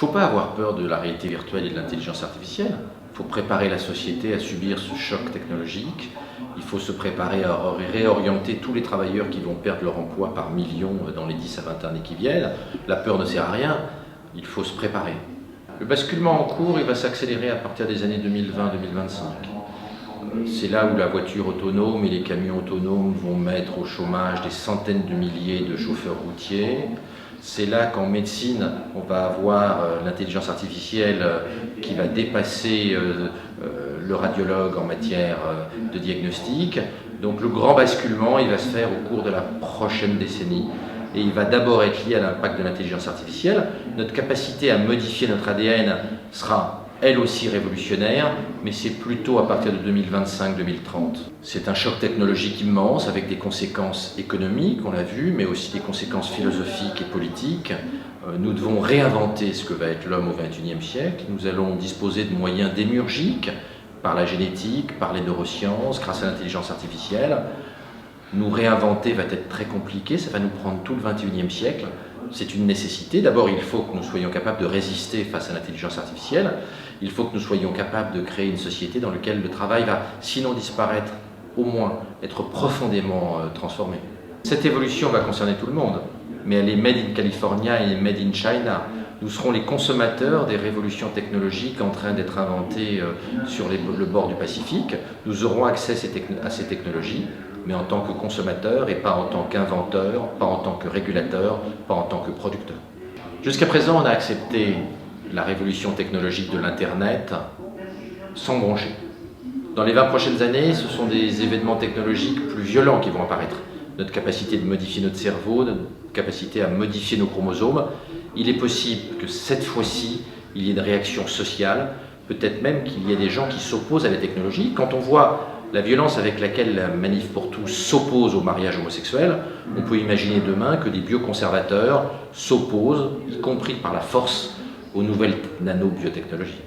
faut pas avoir peur de la réalité virtuelle et de l'intelligence artificielle. Il faut préparer la société à subir ce choc technologique. Il faut se préparer à réorienter tous les travailleurs qui vont perdre leur emploi par millions dans les 10 à 20 années qui viennent. La peur ne sert à rien, il faut se préparer. Le basculement en cours, il va s'accélérer à partir des années 2020-2025. C'est là où la voiture autonome et les camions autonomes vont mettre au chômage des centaines de milliers de chauffeurs routiers. C'est là qu'en médecine, on va avoir l'intelligence artificielle qui va dépasser le radiologue en matière de diagnostic. Donc le grand basculement, il va se faire au cours de la prochaine décennie. Et il va d'abord être lié à l'impact de l'intelligence artificielle. Notre capacité à modifier notre ADN sera elle aussi révolutionnaire, mais c'est plutôt à partir de 2025-2030. C'est un choc technologique immense avec des conséquences économiques, on l'a vu, mais aussi des conséquences philosophiques et politiques. Nous devons réinventer ce que va être l'homme au XXIe siècle. Nous allons disposer de moyens démiurgiques par la génétique, par les neurosciences, grâce à l'intelligence artificielle. Nous réinventer va être très compliqué, ça va nous prendre tout le XXIe siècle. C'est une nécessité. D'abord, il faut que nous soyons capables de résister face à l'intelligence artificielle. Il faut que nous soyons capables de créer une société dans laquelle le travail va, sinon disparaître, au moins être profondément transformé. Cette évolution va concerner tout le monde, mais elle est made in California et made in China. Nous serons les consommateurs des révolutions technologiques en train d'être inventées sur le bord du Pacifique. Nous aurons accès à ces technologies, mais en tant que consommateur et pas en tant qu'inventeur, pas en tant que régulateur, pas en tant que producteur. Jusqu'à présent, on a accepté la révolution technologique de l'Internet sans broncher. Dans les 20 prochaines années, ce sont des événements technologiques plus violents qui vont apparaître. Notre capacité de modifier notre cerveau, notre capacité à modifier nos chromosomes. Il est possible que cette fois-ci, il y ait une réaction sociale, peut-être même qu'il y ait des gens qui s'opposent à la technologie. Quand on voit la violence avec laquelle la Manif pour tous s'oppose au mariage homosexuel, on peut imaginer demain que des bioconservateurs s'opposent, y compris par la force, aux nouvelles nanobiotechnologies.